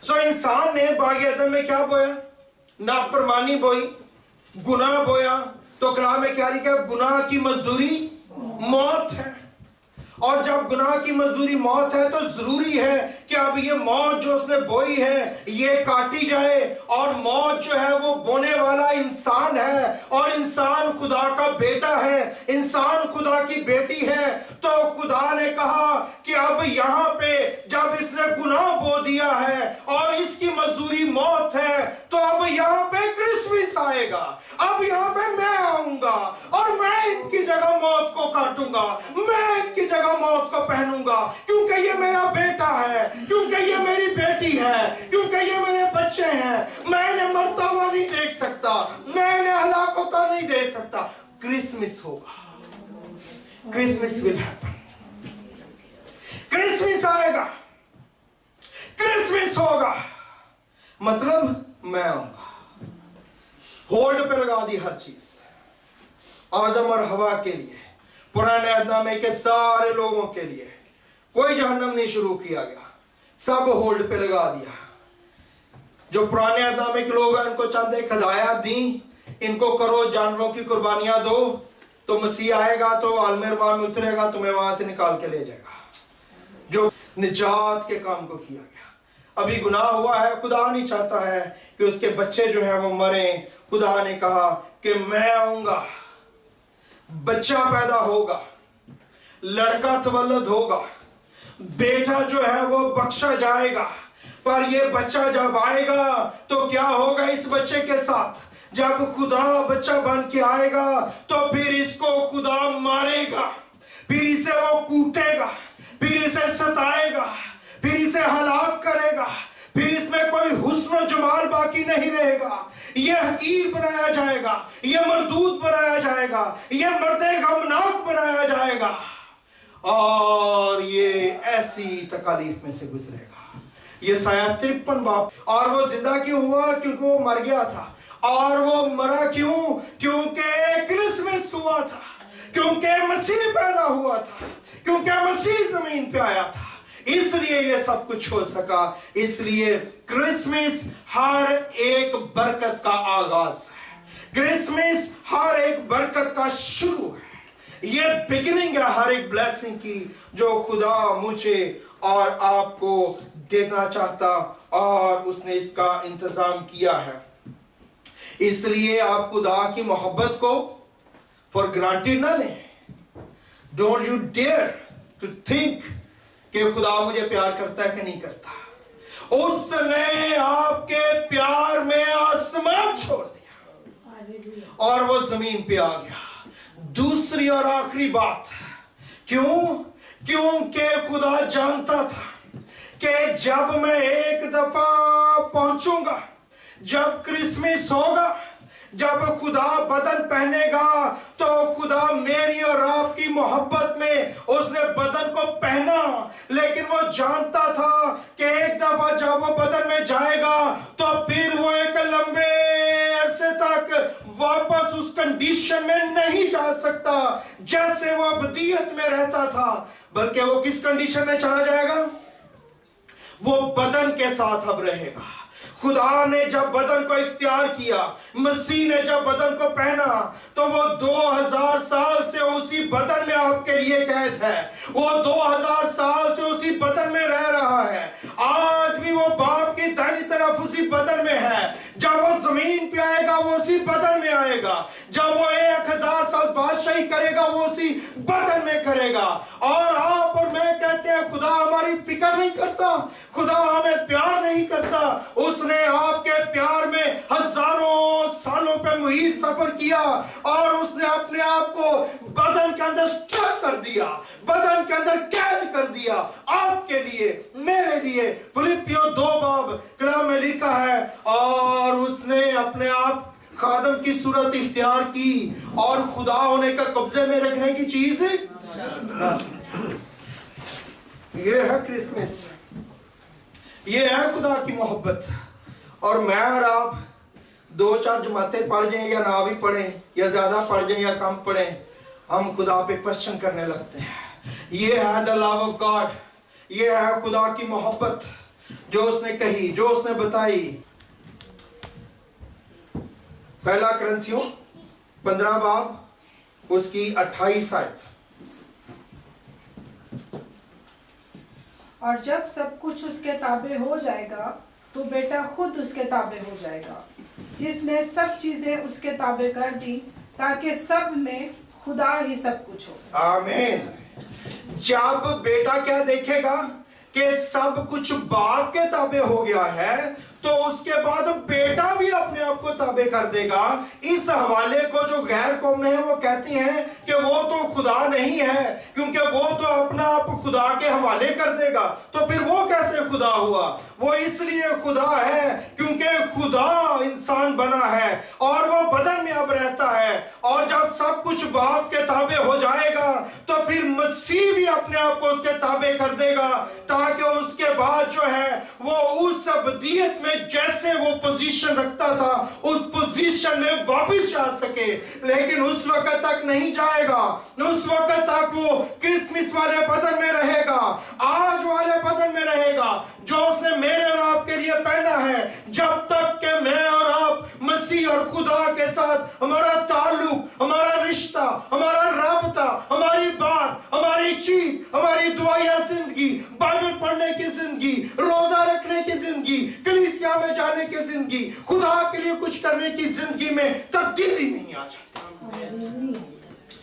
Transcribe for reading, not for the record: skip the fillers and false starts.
सो इंसान ने बाग़ अदन में क्या बोया? नाफरमानी बोई, गुनाह बोया। तो कलाम में क्या लिखा? गुनाह की मजदूरी मौत है। और जब गुनाह की मजदूरी मौत है तो जरूरी है कि अब ये मौत जो उसने बोई है ये काटी जाए। और मौत जो है वो बोने वाला इंसान है, और इंसान खुदा का बेटा है, इंसान खुदा की बेटी है। तो खुदा ने कहा कि अब यहाँ पे जब इसने गुनाह बो दिया है और इसकी मजदूरी मौत है, तो अब यहाँ पे क्रिसमस आएगा। अब यहाँ पे मैं आऊंगा और मैं इनकी जगह मौत को काटूंगा, मैं इनकी जगह मौत को पहनूंगा, क्योंकि ये मेरा बेटा है, क्योंकि ये मेरी बेटी है, क्योंकि ये मेरे बच्चे हैं। मैं इन्हें मरता हुआ नहीं देख सकता, मैं इन्हें हलाक होता नहीं देख सकता। क्रिसमस होगा, क्रिसमस विल हैपन, क्रिसमस आएगा, क्रिसमस होगा, मतलब मैं आऊंगा। होल्ड पे लगा दी हर चीज, आदम और हवा के लिए, पुराने अहदनामे के सारे लोगों के लिए। कोई जहन्नम नहीं शुरू किया गया, सब होल्ड पे लगा दिया। जो पुराने अहदनामे के लोग हैं उनको चंद एक हदायत दी, इनको करो, जानवरों की कुर्बानियां दो, तो मसीह आएगा तो आलम अरवाह में उतरेगा, तुम्हें वहां से निकाल के ले जाएगा। जो निजात के काम को किया गया। अभी गुनाह हुआ है, खुदा नहीं चाहता है कि उसके बच्चे जो है वो मरे। खुदा ने कहा कि मैं आऊंगा, बच्चा पैदा होगा, लड़का तवल्लुद होगा, बेटा जो है वो बख्शा जाएगा। पर ये बच्चा जब आएगा तो क्या होगा इस बच्चे के साथ? जब खुदा बच्चा बन के आएगा तो फिर इसको खुदा मारेगा, फिर इसे वो कूटेगा, फिर इसे सताएगा, फिर इसे हलाक करेगा, फिर इसमें कोई हुस्न जमाल बाकी नहीं रहेगा। ये हकीर बनाया जाएगा, ये मरदूद बनाया जाएगा, ये मर्दे गमनाक बनाया जाएगा, और ये ऐसी तकालीफ में से गुजरेगा। ये साया 53 बाप। और वो जिंदा क्यों हुआ? क्योंकि वो मर गया था। और वो मरा क्यों? क्योंकि क्रिसमस हुआ था, क्योंकि मसीह पैदा हुआ था, क्योंकि मसीह जमीन पे आया था, इसलिए ये सब कुछ हो सका। इसलिए क्रिसमस हर एक बरकत का आगाज है, क्रिसमस हर एक बरकत का शुरू है। ये बिगिनिंग है हर एक ब्लेसिंग की जो खुदा मुझे और आपको देना चाहता, और उसने इसका इंतजाम किया है। इसलिए आप खुदा की मोहब्बत को फॉर ग्रांटेड ना लें। Don't you dare to think कि खुदा मुझे प्यार करता है कि नहीं करता। उसने आपके प्यार में आसमान छोड़ दिया और वो जमीन पे आ गया। दूसरी और आखिरी बात, क्यों? क्योंकि खुदा जानता था कि जब मैं एक दफा पहुंचूंगा, जब क्रिसमस होगा, जब खुदा बदन पहनेगा, तो खुदा मेरी और आपकी मोहब्बत में उसने बदन को पहना। लेकिन वो जानता था कि एक दफा जब वो बदन में जाएगा तो फिर वो एक लंबे अरसे तक वापस उस कंडीशन में नहीं जा सकता जैसे वो अबदियत में रहता था, बल्कि वो किस कंडीशन में चला जाएगा? वो बदन के साथ अब रहेगा। खुदा ने जब बदन को इख्तियार किया, मसीह ने जब बदन को पहना, तो वो 2000 साल से उसी बदन में आपके लिए कैद है। वो 2000 साल से उसी बदन में रह रहा है। आज भी वो बाप की दाहिनी तरफ उसी बदन में है। जब वो जमीन पे आएगा वो उसी बदन में आएगा। जब वो 1000 साल बादशाही करेगा वो उसी बदन में करेगा। और आप और मैं कहते हैं खुदा हमारी फिक्र नहीं करता, खुदा हमें प्यार नहीं करता। उसने आपके प्यार में हजारों सालों पे मुहीत सफर किया और उसने अपने आप को बदन के अंदर स्टक कर दिया, बदन के अंदर कैद कर दिया, आपके लिए, मेरे लिए। फिलिपियों 2 बाब कलाम में लिखा है, और उसने अपने आप खादम की सूरत इख्तियार की और खुदा होने का कब्जे में रखने की चीज ये है क्रिसमस, ये है खुदा की मोहब्बत। और मैं और आप 2-4 जमातें पढ़ जाएं या ना भी पढ़ें, या ज्यादा पढ़ जाएं या कम पढ़ें, हम खुदा पे क्वेश्चन करने लगते हैं। ये है द लव ऑफ गॉड, ये है खुदा की मोहब्बत। جو اس نے کہی, جو اس نے بتائی. پہلا کرنتھیوں 15 باب اس کی 28 آیت. اور جب سب کچھ اس کے تابع ہو جائے گا تو بیٹا خود اس کے تابع ہو جائے گا, جس نے سب چیزیں اس کے تابع کر دی تاکہ سب میں خدا ہی سب کچھ ہو. آمین. جب بیٹا کیا دیکھے گا کہ سب کچھ باپ کے تابع ہو گیا ہے تو اس کے بعد بیٹا بھی اپنے آپ کو تابع کر دے گا. اس حوالے کو جو غیر قومیں ہیں وہ کہتی ہیں کہ وہ تو خدا نہیں ہے, کیونکہ وہ تو اپنا آپ خدا کے حوالے کر دے گا. تو پھر وہ کیسے خدا ہوا؟ وہ اس لیے خدا ہے کیونکہ خدا انسان بنا ہے اور وہ بدن میں اب رہتا ہے. اور جب سب کچھ باپ کے تابع ہو جائے گا تو پھر مسیح بھی اپنے آپ کو اس کے تابع کر دے گا, تاکہ اس کے بعد جو ہے وہ اس ابدیت میں جیسے وہ پوزیشن رکھتا تھا اس پوزیشن میں واپس جا سکے. لیکن اس وقت تک نہیں جائے گا, اس وقت تک وہ کرسمس والے بدن میں رہے گا, آج والے بدن میں رہے گا جو اس نے میرے اور آپ کے لیے پہنا ہے, جب تک کہ میں اور آپ مسیح اور خدا کے ساتھ ہمارا تعلق, ہمارا رشتہ, ہمارا رابطہ, ہماری بات, ہماری چیز, ہماری دعائیہ زندگی, بائبل پڑھنے کی زندگی, روزہ رکھنے کی زندگی, کلیسیا میں جانے کی زندگی, خدا کے لیے کچھ کرنے کی زندگی میں تبدیلی نہیں آ جاتا.